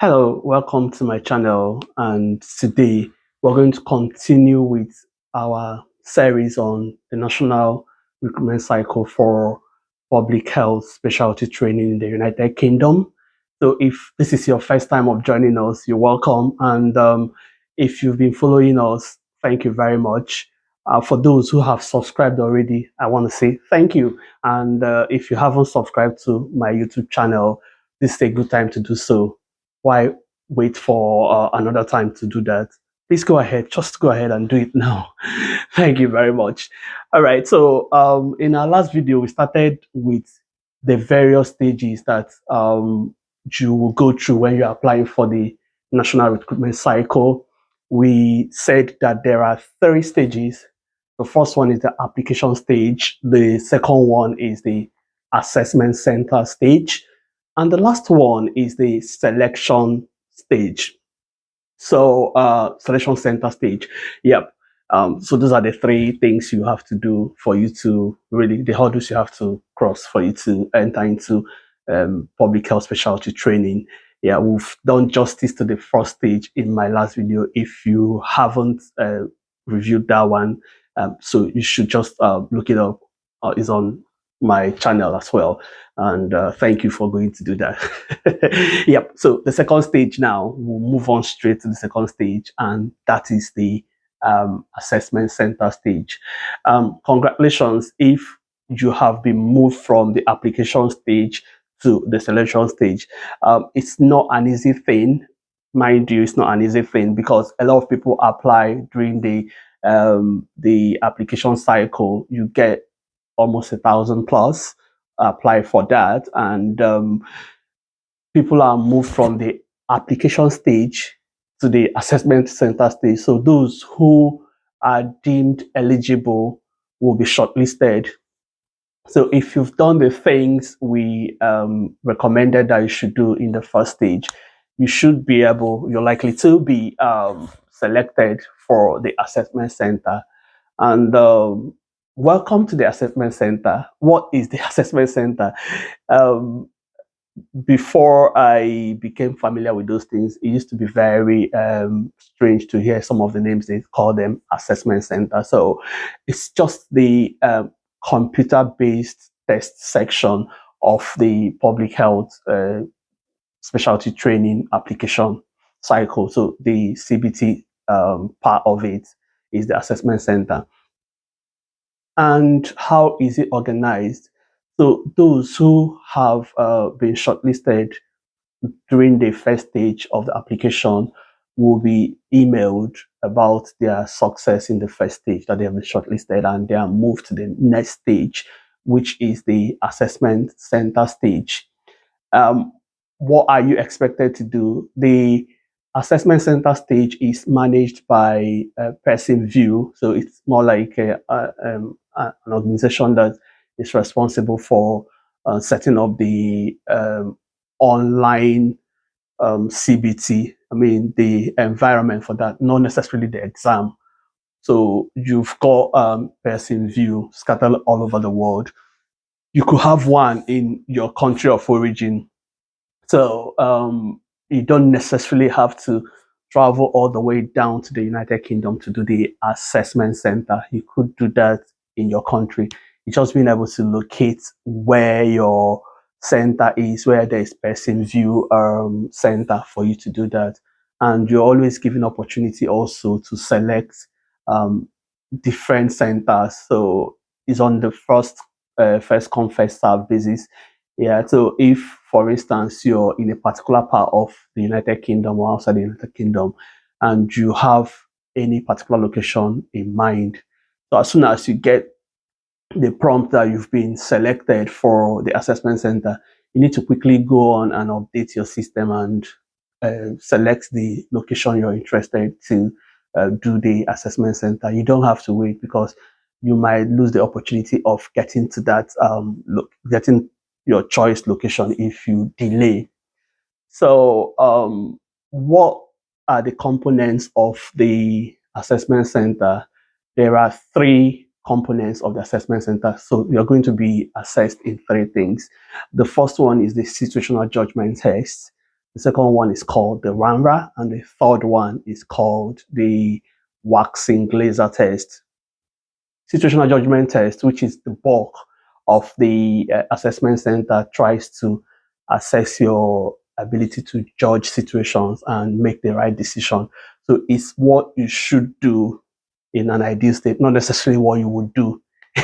Hello, welcome to my channel, and today we're going to continue with our series on the national recruitment cycle for public health specialty training in the United Kingdom. So if this is your first time of joining us, you're welcome, and if you've been following us, thank you very much. For those who have subscribed already, I want to say thank you, and if you haven't subscribed to my YouTube channel, this is a good time to do so. Why wait for another time to do that? Please go ahead, just go ahead and do it now. Thank you very much. All right, so in our last video, we started with the various stages that you will go through when you're applying for the national recruitment cycle. We said that there are three stages. The first one is the application stage. The second one is the assessment center stage. And the last one is the selection stage. So selection center stage. Yep. So those are the three things you have to do for you to really, the hurdles you have to cross for you to enter into public health specialty training. Yeah, we've done justice to the first stage in my last video. If you haven't reviewed that one, so you should just look it up. It's on my channel as well, and thank you for going to do that. Yep, so the second stage now, we'll move on straight to the second stage, and that is the assessment center stage. Congratulations if you have been moved from the application stage to the selection stage. It's not an easy thing, mind you. It's not an easy thing because a lot of people apply during the application cycle. You get almost 1,000 plus apply for that, and people are moved from the application stage to the assessment center stage. So those who are deemed eligible will be shortlisted. So if you've done the things we recommended that you should do in the first stage, you're likely to be selected for the assessment center. And welcome to the assessment center. What is the assessment center? Before I became familiar with those things, it used to be very strange to hear some of the names they call them assessment center. So it's just the computer-based test section of the public health specialty training application cycle. So the CBT part of it is the assessment center. And how is it organized? So those who have been shortlisted during the first stage of the application will be emailed about their success in the first stage, that they have been shortlisted, and they are moved to the next stage, which is the assessment center stage. What are you expected to do? The assessment center stage is managed by Person View, so it's more like an organization that is responsible for setting up the online CBT. I mean, the environment for that, not necessarily the exam. So you've got Person View scattered all over the world. You could have one in your country of origin. So you don't necessarily have to travel all the way down to the United Kingdom to do the assessment center. You could do that in your country. It's just being able to locate where your center is, where there's Person View center for you to do that. And you're always given opportunity also to select different centers. So it's on the first come first serve basis. Yeah, so if, for instance, you're in a particular part of the United Kingdom or outside the United Kingdom, and you have any particular location in mind, so as soon as you get the prompt that you've been selected for the assessment center, you need to quickly go on and update your system and select the location you're interested to do the assessment center. You don't have to wait because you might lose the opportunity of getting to that, getting your choice location if you delay. So what are the components of the assessment center? There are three components of the assessment center. So you're going to be assessed in three things. The first one is the situational judgment test. The second one is called the RANRA, and the third one is called the waxing glazer test. Situational judgment test, which is the bulk of the assessment center, tries to assess your ability to judge situations and make the right decision. So it's what you should do in an ideal state, not necessarily what you would do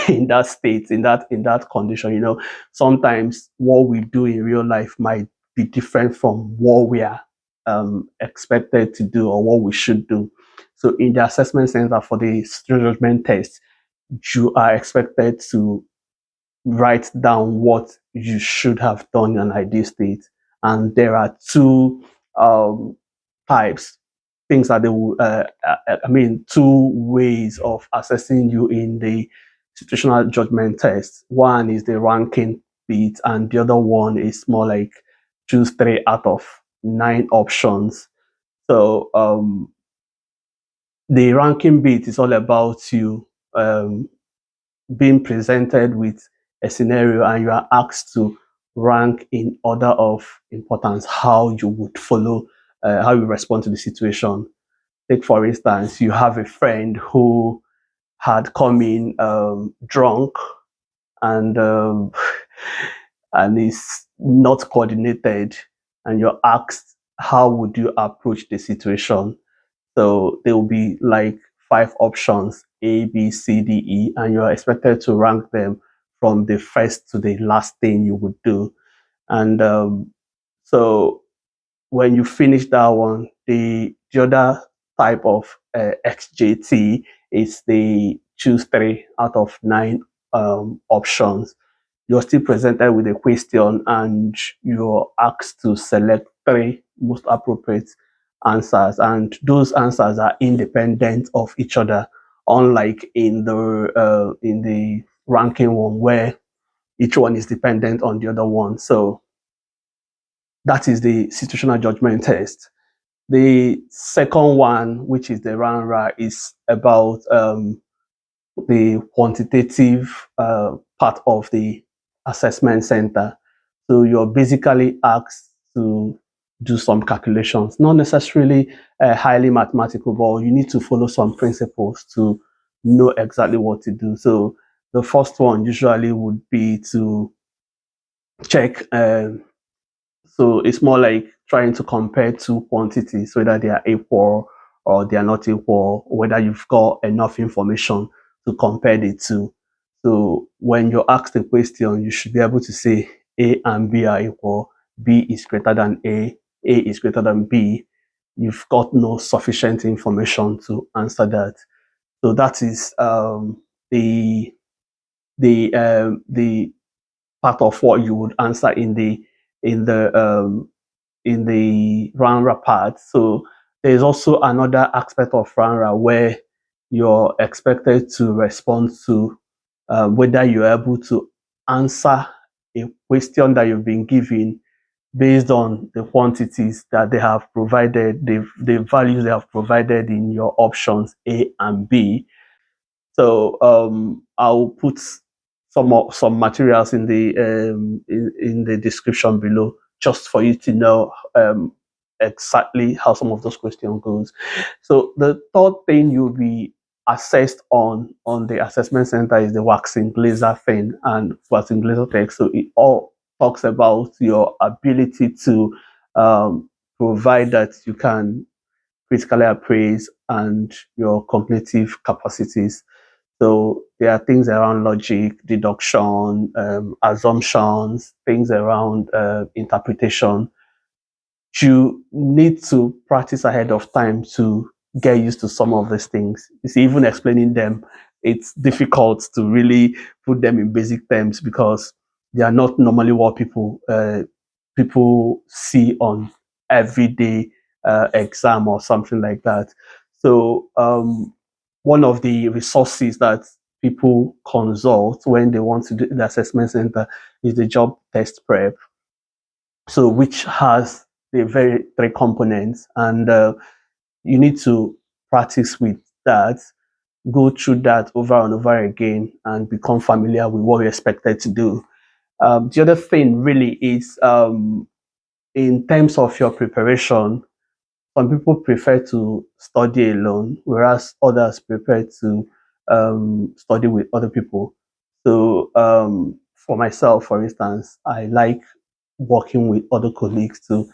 in that state, in that condition. Sometimes what we do in real life might be different from what we are expected to do or what we should do. So in the assessment center for the judgment test, you are expected to write down what you should have done in an ideal state. And there are two um, types, things that they will, two ways of assessing you in the situational judgment test. One is the ranking bit, and the other one is more like choose 3 out of 9 options. So the ranking bit is all about you being presented with a scenario, and you are asked to rank in order of importance how you would follow, how you respond to the situation. Take, for instance, you have a friend who had come in drunk and and is not coordinated, and you're asked how would you approach the situation. So there will be like 5 options: A, B, C, D, E, and you are expected to rank them from the first to the last thing you would do. And so when you finish that one, the other type of XJT is the choose 3 out of 9 options. You're still presented with a question, and you're asked to select 3 most appropriate answers, and those answers are independent of each other, unlike in the ranking one where each one is dependent on the other one. So that is the situational judgment test. The second one, which is the RANRA, is about the quantitative part of the assessment center. So you're basically asked to do some calculations, not necessarily highly mathematical, but you need to follow some principles to know exactly what to do. So the first one usually would be to check. So it's more like trying to compare 2 quantities, whether they are equal or they are not equal, whether you've got enough information to compare the two. So when you're asked a question, you should be able to say A and B are equal, B is greater than A is greater than B. You've got no sufficient information to answer that. So that is the part of what you would answer in the in the RANRA part. So there's also another aspect of RANRA where you're expected to respond to whether you're able to answer a question that you've been given based on the quantities that they have provided, the values they have provided in your options A and B. So I'll put some materials in the description below, just for you to know exactly how some of those questions goes. So the third thing you'll be assessed on the assessment center is the waxing glazer thing and waxing glazer text. So it all talks about your ability to provide that you can critically appraise and your cognitive capacities. So there are things around logic, deduction, assumptions, things around interpretation. You need to practice ahead of time to get used to some of these things. You see, even explaining them, it's difficult to really put them in basic terms because they are not normally what people see on everyday exam or something like that. So one of the resources that people consult when they want to do the assessment center is the job test prep. So which has the very 3 components, and you need to practice with that, go through that over and over again, and become familiar with what you're expected to do. The other thing really is in terms of your preparation, some people prefer to study alone, whereas others prefer to study with other people. So, for myself, for instance, I like working with other colleagues to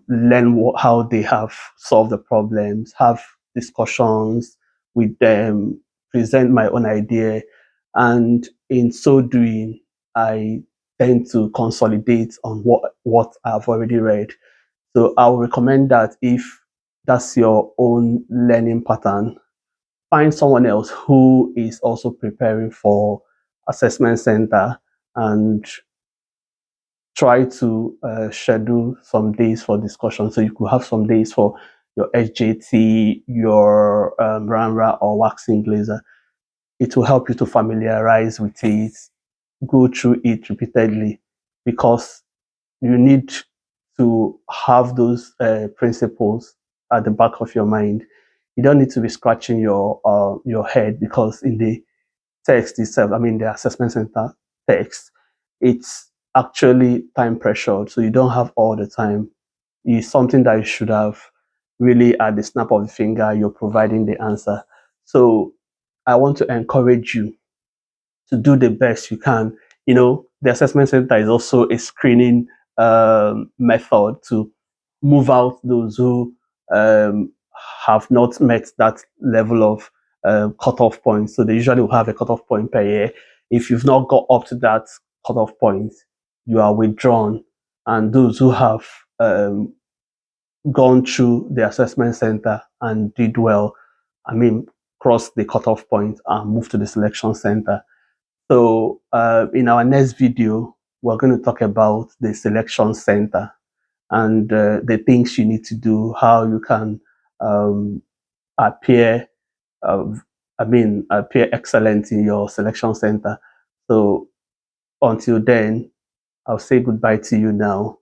learn how they have solved the problems, have discussions with them, present my own idea, and in so doing, I tend to consolidate on what I've already read. So I would recommend that if that's your own learning pattern, find someone else who is also preparing for assessment center and try to schedule some days for discussion. So you could have some days for your SJT, your RANRA or waxing blazer. It will help you to familiarize with it, go through it repeatedly, because you need to have those principles at the back of your mind. You don't need to be scratching your head, because in the text itself, I mean the assessment center text, it's actually time pressured, so you don't have all the time. It's something that you should have really at the snap of the finger. You're providing the answer. So I want to encourage you to do the best you can. The assessment center is also a screening method to move out those who um, have not met that level of cutoff point. So they usually will have a cutoff point per year. If you've not got up to that cutoff point, you are withdrawn. And those who have gone through the assessment center and did well, I mean, cross the cutoff point and move to the selection center. So in our next video, we're going to talk about the selection center and the things you need to do, how you can um, appear, uh, appear excellent in your selection center. So until then, I'll say goodbye to you now.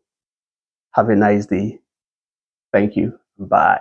Have a nice day. Thank you. Bye.